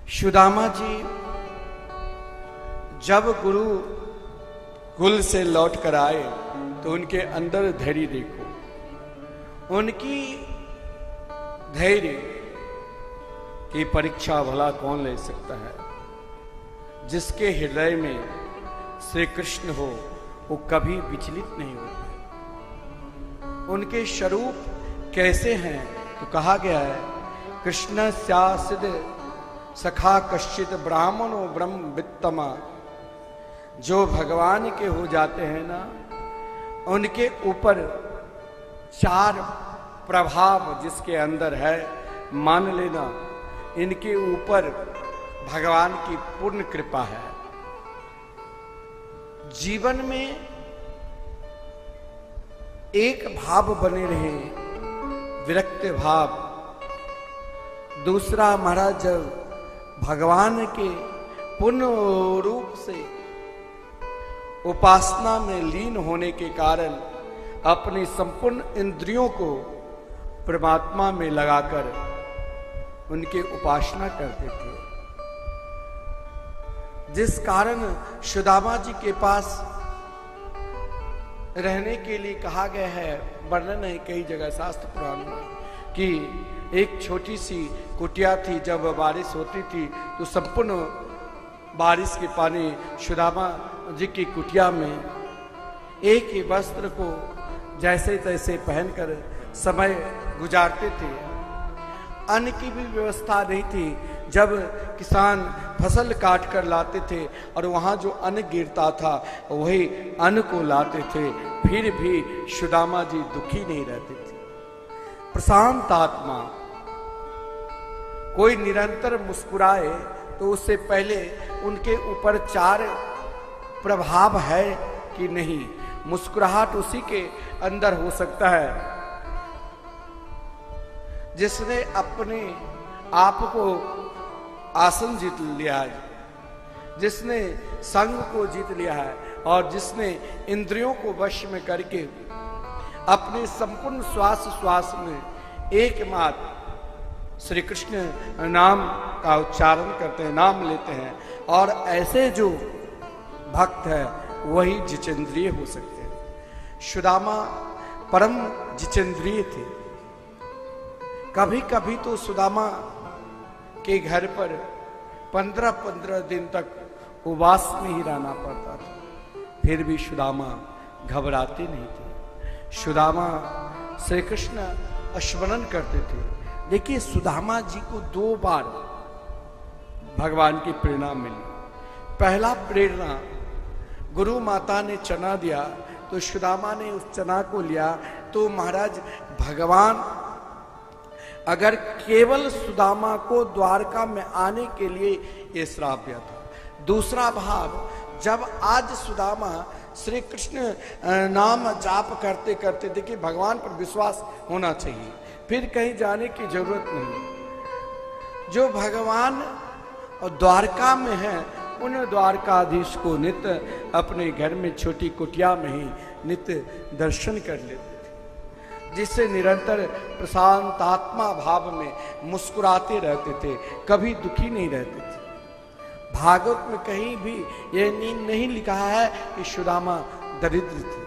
सुदामा जी जब गुरु कुल से लौट कर आए तो उनके अंदर धैर्य देखो, उनकी धैर्य की परीक्षा भला कौन ले सकता है। जिसके हृदय में श्री कृष्ण हो वो कभी विचलित नहीं होते। उनके स्वरूप कैसे हैं तो कहा गया है, कृष्ण स्यासिद सखा कश्चित ब्राह्मणो ब्रह्म वित्तमा। जो भगवान के हो जाते हैं ना, उनके ऊपर चार प्रभाव जिसके अंदर है, मान लेना इनके ऊपर भगवान की पूर्ण कृपा है। जीवन में एक भाव बने रहे, विरक्त भाव। दूसरा, महाराज जब भगवान के पूर्ण रूप से उपासना में लीन होने के कारण अपनी संपूर्ण इंद्रियों को परमात्मा में लगाकर उनके उपासना करते थे, जिस कारण सुदामा जी के पास रहने के लिए कहा गया है। वर्णन है कई जगह शास्त्र पुराण में कि एक छोटी सी कुटिया थी, जब बारिश होती थी तो संपूर्ण बारिश के पानी सुदामा जी की कुटिया में एक ही वस्त्र को जैसे तैसे पहनकर समय गुजारते थे। अन्न की भी व्यवस्था नहीं थी। जब किसान फसल काट कर लाते थे और वहाँ जो अन्न गिरता था वही अन्न को लाते थे, फिर भी सुदामा जी दुखी नहीं रहते थे, प्रशांत आत्मा। कोई निरंतर मुस्कुराए तो उससे पहले उनके ऊपर चार प्रभाव है कि नहीं। मुस्कुराहट उसी के अंदर हो सकता है जिसने अपने आप को आसन जीत लिया है, जिसने संग को जीत लिया है और जिसने इंद्रियों को वश में करके अपने संपूर्ण श्वास में एकमात्र श्री कृष्ण नाम का उच्चारण करते हैं, नाम लेते हैं। और ऐसे जो भक्त है वही जितेंद्रिय हो सकते हैं। सुदामा परम जितेंद्रिय थे। कभी कभी तो सुदामा के घर पर 15-15 दिन तक उपवास में ही रहना पड़ता था, फिर भी सुदामा घबराते नहीं थे। सुदामा श्री कृष्ण स्मरण करते थे। देखिए, सुदामा जी को 2 बार भगवान की प्रेरणा मिली। पहला प्रेरणा गुरु माता ने चना दिया तो सुदामा ने उस चना को लिया। तो महाराज भगवान अगर केवल सुदामा को द्वारका में आने के लिए ये श्राप दिया था। दूसरा भाव, जब आज सुदामा श्री कृष्ण नाम जाप करते करते, देखिए भगवान पर विश्वास होना चाहिए, फिर कहीं जाने की जरूरत नहीं। जो भगवान द्वारका में है उन द्वारकाधीश को नित्य अपने घर में छोटी कुटिया में ही नित्य दर्शन कर लेते थे, जिससे निरंतर प्रशांत आत्मा भाव में मुस्कुराते रहते थे, कभी दुखी नहीं रहते थे। भागवत में कहीं भी यह नहीं लिखा है कि सुदामा दरिद्र थे।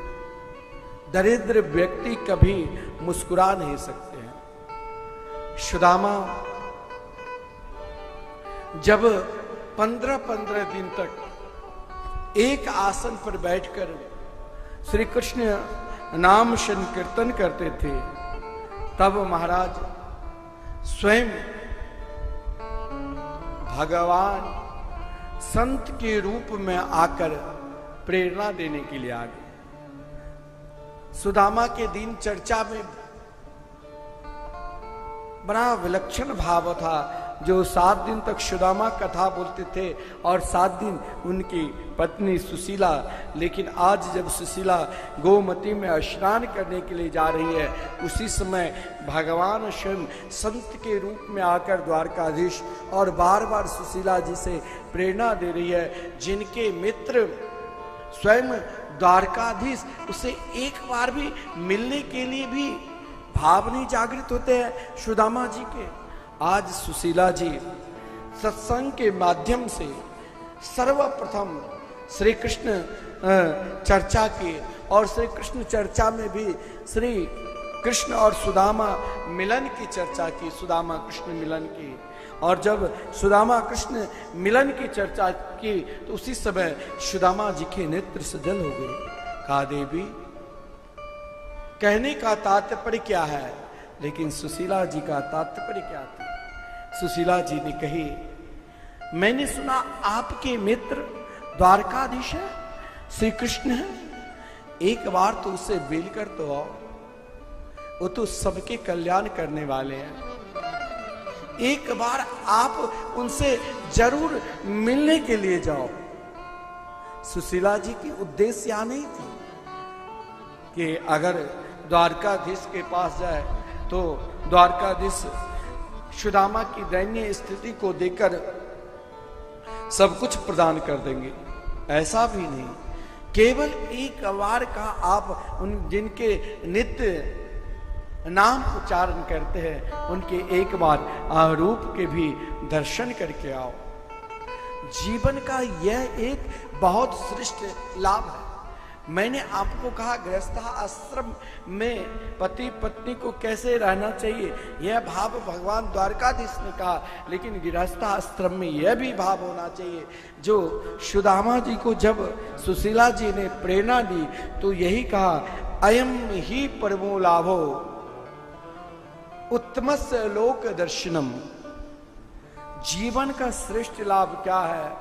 दरिद्र व्यक्ति कभी मुस्कुरा नहीं सकते हैं। सुदामा जब 15-15 दिन तक एक आसन पर बैठकर श्री कृष्ण नाम संकीर्तन करते थे, तब महाराज स्वयं भगवान संत के रूप में आकर प्रेरणा देने के लिए आ गए। सुदामा के दिन चर्चा में बड़ा विलक्षण भाव था। जो 7 दिन तक सुदामा कथा बोलते थे और 7 दिन उनकी पत्नी सुशीला। लेकिन आज जब सुशीला गोमती में स्नान करने के लिए जा रही है, उसी समय भगवान स्वयं संत के रूप में आकर द्वारकाधीश और बार बार सुशीला जी से प्रेरणा दे रही है। जिनके मित्र स्वयं द्वारकाधीश उसे एक बार भी मिलने के लिए भी भाव नहीं जागृत होते हैं सुदामा जी के। आज सुशीला जी सत्संग के माध्यम से सर्वप्रथम श्री कृष्ण चर्चा की, और श्री कृष्ण चर्चा में भी श्री कृष्ण और सुदामा मिलन की चर्चा की, सुदामा कृष्ण मिलन की। और जब सुदामा कृष्ण मिलन की चर्चा की तो उसी समय सुदामा जी के नेत्र सजल हो गए। कहा देवी, कहने का तात्पर्य क्या है, लेकिन सुशीला जी का तात्पर्य क्या था? सुशीला जी ने कही, मैंने सुना आपके मित्र द्वारकाधीश है, श्री कृष्ण है, एक बार तो उससे मिल कर तो आओ, वो तो सबके कल्याण करने वाले हैं, एक बार आप उनसे जरूर मिलने के लिए जाओ। सुशीला जी की उद्देश्य यहां नहीं थी कि अगर द्वारकाधीश के पास जाए तो द्वारकाधीश सुदामा की दयनीय स्थिति को देखकर सब कुछ प्रदान कर देंगे, ऐसा भी नहीं। केवल एक बार का आप उन जिनके नित्य नाम उच्चारण करते हैं उनके एक बार आरूप के भी दर्शन करके आओ। जीवन का यह एक बहुत श्रेष्ठ लाभ है। मैंने आपको कहा गृहस्थ आश्रम में पति पत्नी को कैसे रहना चाहिए, यह भाव भगवान द्वारकाधीश ने कहा, लेकिन गृहस्थ आश्रम में यह भी भाव होना चाहिए। जो सुदामा जी को जब सुशीला जी ने प्रेरणा दी तो यही कहा, अयम ही परमो लाभो उत्तमस्य लोक दर्शनम। जीवन का श्रेष्ठ लाभ क्या है?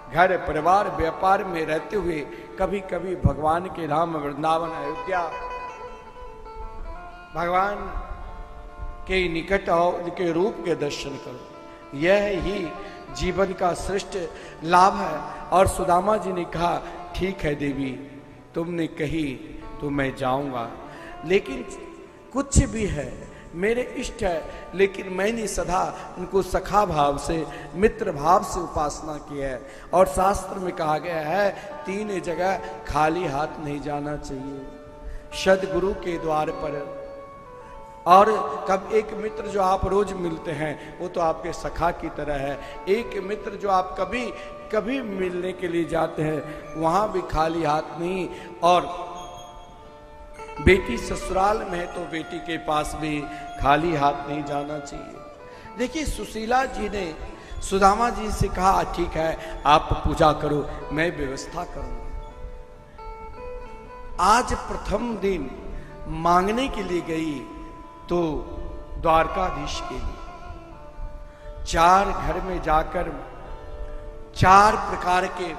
घर परिवार व्यापार में रहते हुए कभी कभी भगवान के धाम वृंदावन अयोध्या भगवान के निकट आओ, उनके रूप के दर्शन करो, यह ही जीवन का श्रेष्ठ लाभ है। और सुदामा जी ने कहा, ठीक है देवी, तुमने कही तो मैं जाऊंगा, लेकिन कुछ भी है मेरे इष्ट है, लेकिन मैंने सदा उनको सखा भाव से मित्र भाव से उपासना की है। और शास्त्र में कहा गया है 3 जगह खाली हाथ नहीं जाना चाहिए, सदगुरु के द्वार पर, और कब एक मित्र जो आप रोज मिलते हैं वो तो आपके सखा की तरह है, एक मित्र जो आप कभी कभी मिलने के लिए जाते हैं वहां भी खाली हाथ नहीं। और बेटी ससुराल में है तो बेटी के पास भी खाली हाथ नहीं जाना चाहिए। देखिए, सुशीला जी ने सुदामा जी से कहा, ठीक है आप पूजा करो, मैं व्यवस्था करूंगा। आज प्रथम दिन मांगने के लिए गई तो द्वारकाधीश के लिए 4 घर में जाकर 4 प्रकार के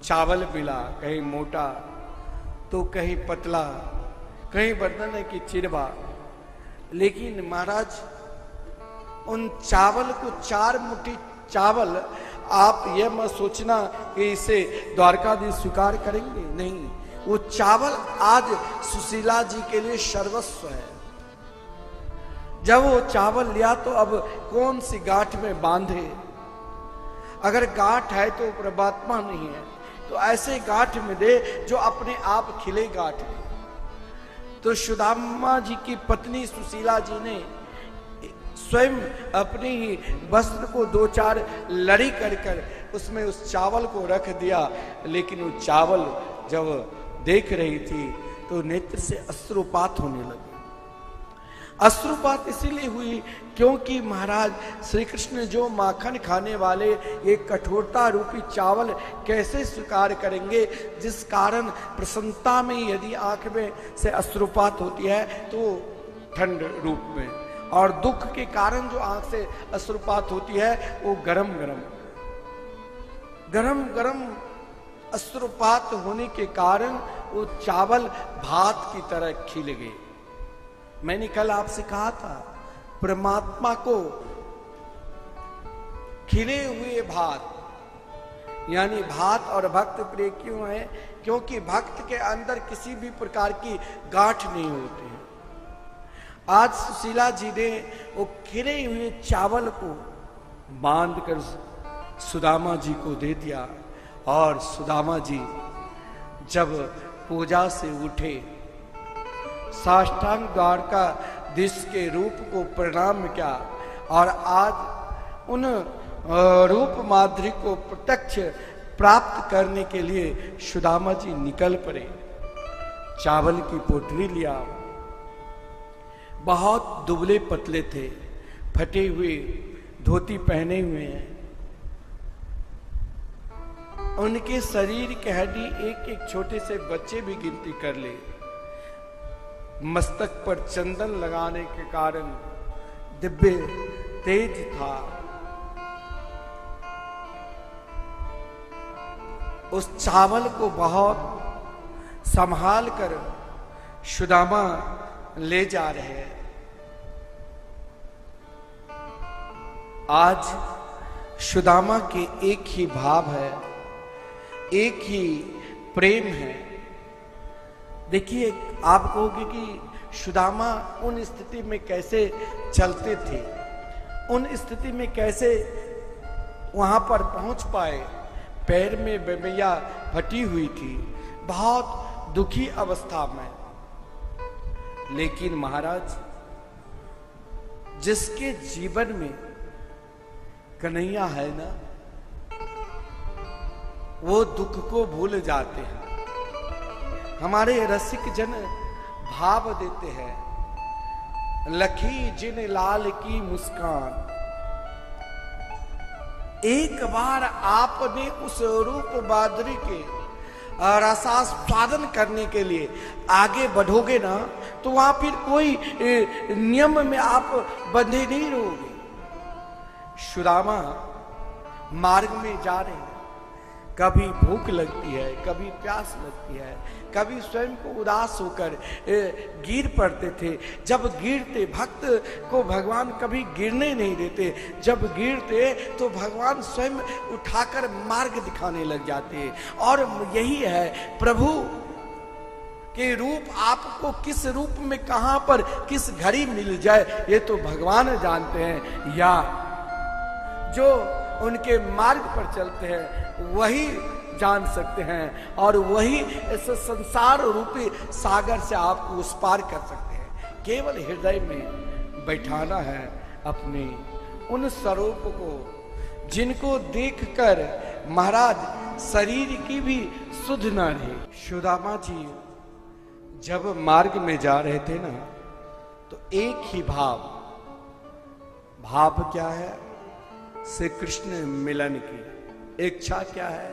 चावल मिला, कहीं मोटा तो कहीं पतला, कहीं बर्तन की चिरवा, लेकिन महाराज उन चावल को 4 मुट्ठी चावल, आप यह मत सोचना कि इसे द्वारकाधीश स्वीकार करेंगे, नहीं, वो चावल आज सुशीला जी के लिए सर्वस्व है। जब वो चावल लिया तो अब कौन सी गांठ में बांधे, अगर गांठ है तो परमात्मा नहीं है, तो ऐसे गांठ में दे जो अपने आप खिले गांठ है। तो सुदामा जी की पत्नी सुशीला जी ने स्वयं अपनी ही वस्त्र को 2-4 लड़ी कर उसमें उस चावल को रख दिया, लेकिन वो चावल जब देख रही थी तो नेत्र से अश्रुपात होने लगे। अश्रुपात इसीलिए हुई क्योंकि महाराज श्री कृष्ण जो माखन खाने वाले ये कठोरता रूपी चावल कैसे स्वीकार करेंगे, जिस कारण प्रसन्नता में यदि आंख में से अश्रुपात होती है तो ठंड रूप में, और दुख के कारण जो आंख से अश्रुपात होती है वो गरम गरम अश्रुपात होने के कारण वो चावल भात की तरह खिल गए। मैंने कल आपसे कहा था, परमात्मा को खिले हुए भात, यानी भात और भक्त प्रिय क्यों है? क्योंकि भक्त के अंदर किसी भी प्रकार की गांठ नहीं होती है। आज सुशीला जी ने वो खिले हुए चावल को बांधकर सुदामा जी को दे दिया, और सुदामा जी जब पूजा से उठे, साष्टांग द्वारकाधीश के रूप को प्रणाम किया, और आज उन रूप माधुरी को प्रत्यक्ष प्राप्त करने के लिए सुदामा जी निकल पड़े। चावल की पोटली लिया। बहुत दुबले पतले थे, फटे हुए धोती पहने हुए हैं। उनके शरीर की हड्डी एक एक छोटे से बच्चे भी गिनती कर ले। मस्तक पर चंदन लगाने के कारण दिव्य तेज था। उस चावल को बहुत संभाल कर सुदामा ले जा रहे हैं। आज सुदामा के एक ही भाव है, एक ही प्रेम है। देखिए, आप कहोगे कि सुदामा उन स्थिति में कैसे चलते थे, उन स्थिति में कैसे वहां पर पहुंच पाए। पैर में बेमैया फटी हुई थी, बहुत दुखी अवस्था में। लेकिन महाराज, जिसके जीवन में कन्हैया है ना, वो दुख को भूल जाते हैं। हमारे रसिक जन भाव देते हैं, लखी जिन लाल की मुस्कान। एक बार आपने उस रूप माधुरी के रसास्वादन करने के लिए आगे बढ़ोगे ना, तो वहां फिर कोई नियम में आप बंधे नहीं रहोगे। सुदामा मार्ग में जा रहे हैं, कभी भूख लगती है, कभी प्यास लगती है, कभी स्वयं को उदास होकर गिर पड़ते थे। जब गिरते, भक्त को भगवान कभी गिरने नहीं देते। जब गिरते तो भगवान स्वयं उठाकर मार्ग दिखाने लग जाते। और यही है प्रभु के रूप। आपको किस रूप में, कहां पर, किस घड़ी मिल जाए, ये तो भगवान जानते हैं, या जो उनके मार्ग पर चलते हैं वही जान सकते हैं। और वही इस संसार रूपी सागर से आपको उस पार कर सकते हैं। केवल हृदय में बैठाना है अपने उन स्वरूप को, जिनको देखकर महाराज शरीर की भी सुध न रहे। सुदामा जी जब मार्ग में जा रहे थे ना, तो एक ही भाव क्या है? श्री कृष्ण मिलन की इच्छा क्या है?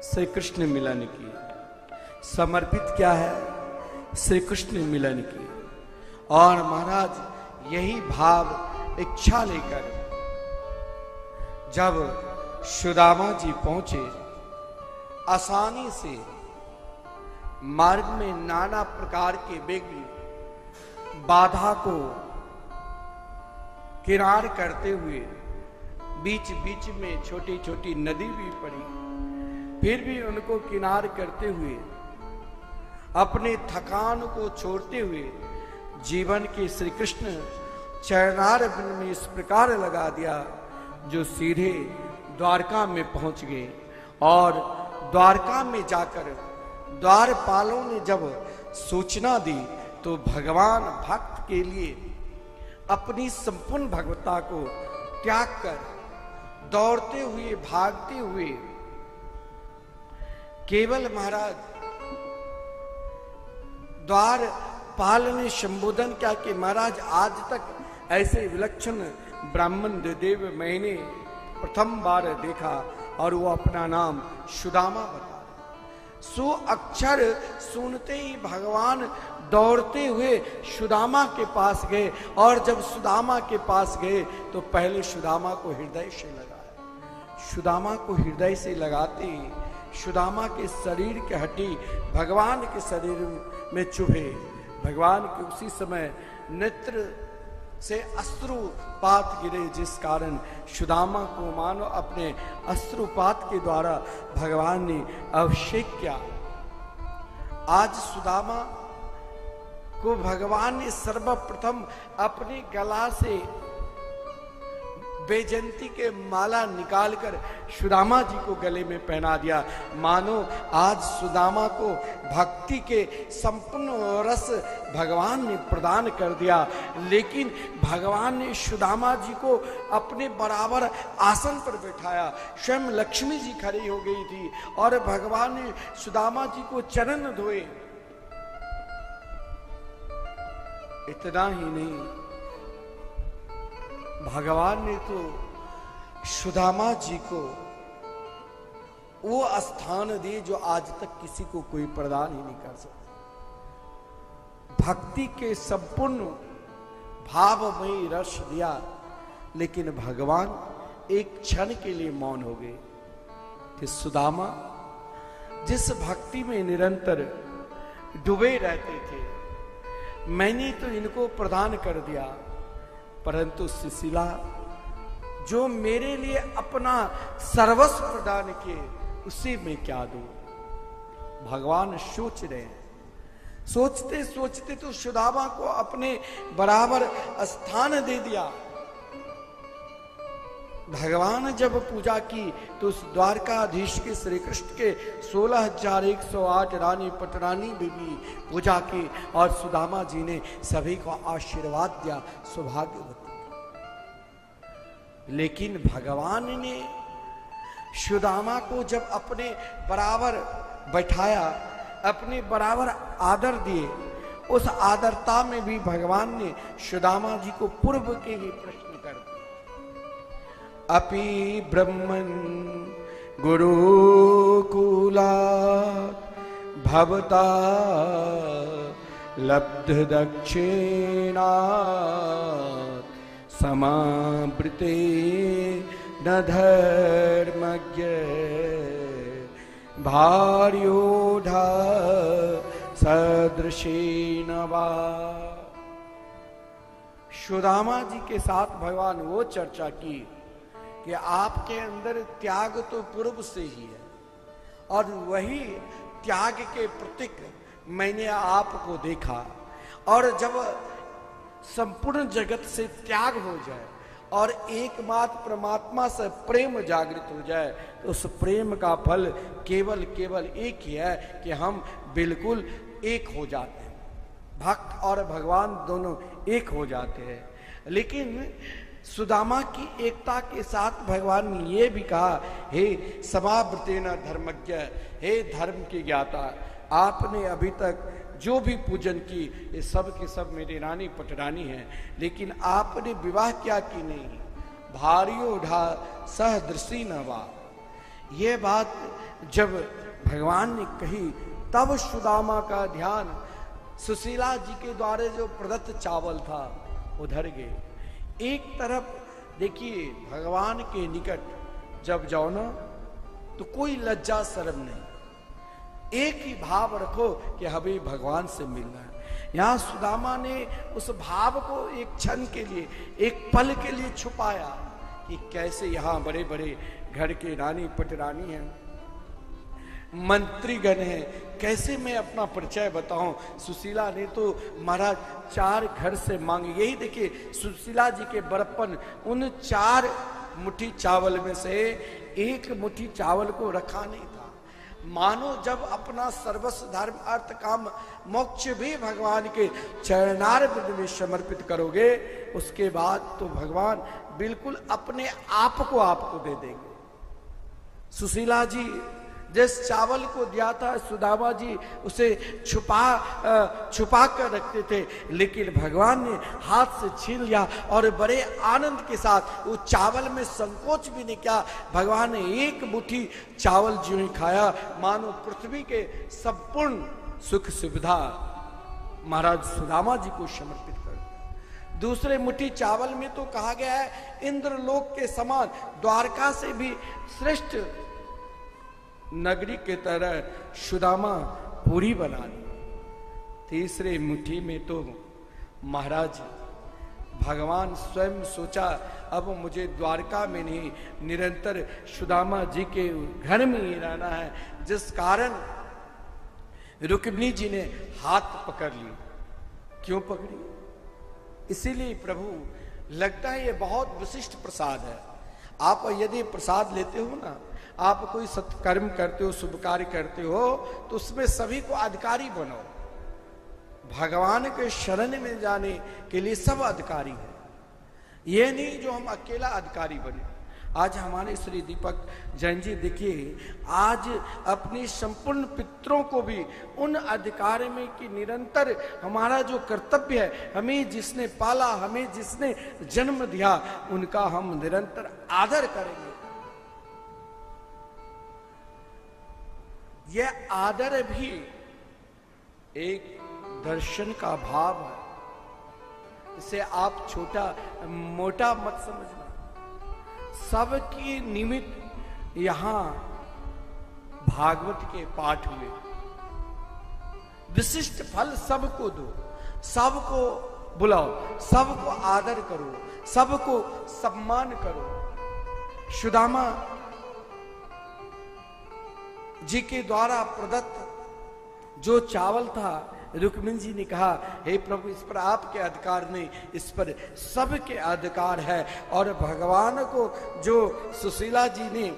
श्री कृष्ण मिलन की। समर्पित क्या है? श्री कृष्ण मिलन की। और महाराज यही भाव, इच्छा लेकर जब सुदामा जी पहुंचे, आसानी से मार्ग में नाना प्रकार के विघ्न, बाधा को किनार करते हुए, बीच बीच में छोटी छोटी नदी भी पड़ी, फिर भी उनको किनार करते हुए, अपने थकान को छोड़ते हुए जीवन के श्री कृष्ण चरणारविंद में इस प्रकार लगा दिया, जो सीधे द्वारका में पहुंच गए। और द्वारका में जाकर द्वारपालों ने जब सूचना दी, तो भगवान भक्त के लिए अपनी संपूर्ण भगवत्ता को त्याग कर दौड़ते हुए, भागते हुए, केवल महाराज द्वारपाल ने संबोधन किया कि महाराज, आज तक ऐसे विलक्षण ब्राह्मण देव मैंने प्रथम बार देखा। और वो अपना नाम सुदामा बता। सो अक्षर सुनते ही भगवान दौड़ते हुए सुदामा के पास गए। और जब सुदामा के पास गए, तो पहले सुदामा को हृदय से लगाया। सुदामा को हृदय से लगाते ही सुदामा के शरीर के हड्डी भगवान के शरीर में चुभे। भगवान के उसी समय नेत्र से अश्रुपात गिरे, जिस कारण सुदामा को मानो अपने अश्रुपात के द्वारा भगवान ने अभिषेक किया। आज सुदामा को भगवान ने सर्वप्रथम अपने गला से वैजयंती के माला निकालकर सुदामा जी को गले में पहना दिया। मानो आज सुदामा को भक्ति के संपूर्ण रस भगवान ने प्रदान कर दिया। लेकिन भगवान ने सुदामा जी को अपने बराबर आसन पर बैठाया। स्वयं लक्ष्मी जी खड़ी हो गई थी और भगवान ने सुदामा जी को चरण धोए। इतना ही नहीं, भगवान ने तो सुदामा जी को वो स्थान दिए जो आज तक किसी को कोई प्रदान ही नहीं कर सकता। भक्ति के संपूर्ण भावमयी रस दिया। लेकिन भगवान एक क्षण के लिए मौन हो गए कि सुदामा जिस भक्ति में निरंतर डूबे रहते थे, मैंने तो इनको प्रदान कर दिया, परंतु सुशीला जो मेरे लिए अपना सर्वस्व प्रदान किए, उसे मैं क्या दूं। भगवान सोच रहे हैं। सोचते सोचते तो सुदामा को अपने बराबर स्थान दे दिया। भगवान जब पूजा की तो उस द्वारकाधीश के श्री कृष्ण के 16,108 रानी पटरानी भी पूजा की और सुदामा जी ने सभी को आशीर्वाद दिया, सौभाग्यवती। लेकिन भगवान ने सुदामा को जब अपने बराबर बैठाया, अपने बराबर आदर दिए, उस आदरता में भी भगवान ने सुदामा जी को पूर्व के ही प्रश्न कर दिए। अपि ब्रह्मन् गुरुकुला भवता लब्ध दक्षिणा समावृते न धर्मज्ञ भार्योढ़ा सदृशेन वा। सुदामा जी के साथ भगवान वो चर्चा की कि आपके अंदर त्याग तो पूर्व से ही है और वही त्याग के प्रतीक मैंने आपको देखा। और जब संपूर्ण जगत से त्याग हो जाए और एकमात्र परमात्मा से प्रेम जागृत हो जाए, तो उस प्रेम का फल केवल केवल एक ही है कि हम बिल्कुल एक हो जाते हैं। भक्त और भगवान दोनों एक हो जाते हैं। लेकिन सुदामा की एकता के साथ भगवान ने यह भी कहा, हे समावृतेन धर्मज्ञ, हे धर्म के ज्ञाता, आपने अभी तक जो भी पूजन की ये सब के सब मेरी रानी पटरानी हैं, लेकिन आपने विवाह क्या की नहीं। भारियो ढा सहदृशी न वा। ये बात जब भगवान ने कही तब सुदामा का ध्यान सुशीला जी के द्वारा जो प्रदत्त चावल था उधर गए। एक तरफ देखिए, भगवान के निकट जब जाओ ना तो कोई लज्जा शर्म नहीं, एक ही भाव रखो कि हमें भगवान से मिलना है। यहां सुदामा ने उस भाव को एक क्षण के लिए, एक पल के लिए छुपाया कि कैसे यहां बड़े बड़े घर के रानी पटरानी हैं, मंत्रीगण हैं, कैसे मैं अपना परिचय बताऊं। सुशीला ने तो महाराज 4 घर से मांगे। यही देखिए सुशीला जी के बड़प्पन, उन 4 मुट्ठी चावल में से एक मुट्ठी चावल को रखा नहीं था। मानो जब अपना सर्वस्व धर्म अर्थ काम मोक्ष भी भगवान के चरणारविंद में समर्पित करोगे, उसके बाद तो भगवान बिल्कुल अपने आप को आपको दे देंगे। सुशीला जी जिस चावल को दिया था, सुदामा जी उसे छुपा कर रखते थे, लेकिन भगवान ने हाथ से छीन लिया और बड़े आनंद के साथ उस चावल में संकोच भी नहीं किया। भगवान ने एक मुट्ठी चावल जो ही खाया, मानो पृथ्वी के संपूर्ण सुख सुविधा महाराज सुदामा जी को समर्पित कर दिया। दूसरे मुट्ठी चावल में तो कहा गया है इंद्रलोक के समान, द्वारका से भी श्रेष्ठ नगरी के तरह सुदामा पूरी बना ली। तीसरे मुट्ठी में तो महाराज भगवान स्वयं सोचा अब मुझे द्वारका में नहीं, निरंतर सुदामा जी के घर में ही रहना है, जिस कारण रुक्मिणी जी ने हाथ पकड़ ली। क्यों पकड़ी? इसीलिए प्रभु लगता है ये बहुत विशिष्ट प्रसाद है। आप यदि प्रसाद लेते हो ना, आप कोई सत्कर्म करते हो, शुभ कार्य करते हो, तो उसमें सभी को अधिकारी बनो। भगवान के शरण में जाने के लिए सब अधिकारी है, ये नहीं जो हम अकेला अधिकारी बने। आज हमारे श्री दीपक जैन जी देखिए, आज अपने संपूर्ण पितरों को भी उन अधिकार में कि निरंतर हमारा जो कर्तव्य है, हमें जिसने पाला, हमें जिसने जन्म दिया, उनका हम निरंतर आदर करेंगे। यह आदर भी एक दर्शन का भाव है। इसे आप छोटा मोटा मत समझना। सबके निमित्त यहां भागवत के पाठ हुए। विशिष्ट फल सबको दो, सबको बुलाओ, सबको आदर करो, सबको सम्मान करो। सुदामा जी के द्वारा प्रदत्त जो चावल था, रुक्मिणी जी ने कहा, हे प्रभु, इस पर आपके अधिकार नहीं, इस पर सबके अधिकार है। और भगवान को जो सुशीला जी ने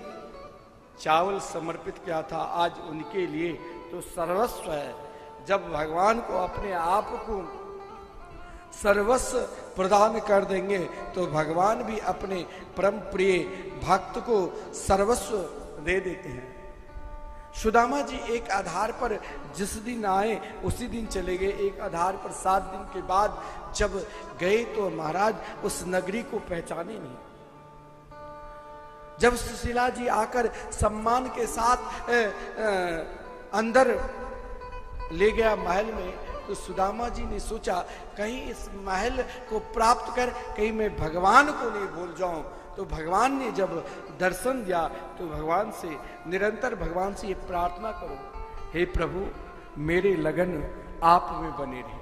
चावल समर्पित किया था, आज उनके लिए तो सर्वस्व है। जब भगवान को अपने आप को सर्वस्व प्रदान कर देंगे, तो भगवान भी अपने परम प्रिय भक्त को सर्वस्व दे देते हैं। सुदामा जी एक आधार पर जिस दिन आए उसी दिन चले गए। एक आधार पर 7 दिन के बाद जब गए तो महाराज उस नगरी को पहचाने नहीं। जब सुशीला जी आकर सम्मान के साथ अंदर ले गया महल में, तो सुदामा जी ने सोचा कहीं इस महल को प्राप्त कर कहीं मैं भगवान को नहीं भूल जाऊं। तो भगवान ने जब दर्शन दिया तो भगवान से निरंतर भगवान से ये प्रार्थना करो, हे प्रभु, मेरे लगन आप में बने रहे।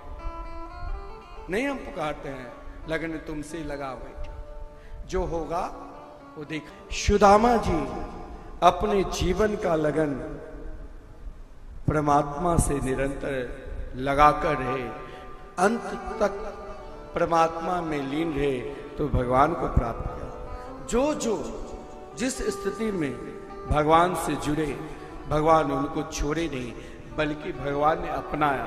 नहीं हम पुकारते हैं, लगन तुमसे लगा बैठे, जो होगा वो देख। सुदामा जी अपने जीवन का लगन परमात्मा से निरंतर लगाकर रहे, अंत तक परमात्मा में लीन रहे, तो भगवान को प्राप्त किया। जो जिस स्थिति में भगवान से जुड़े, भगवान उनको छोड़े नहीं, बल्कि भगवान ने अपनाया।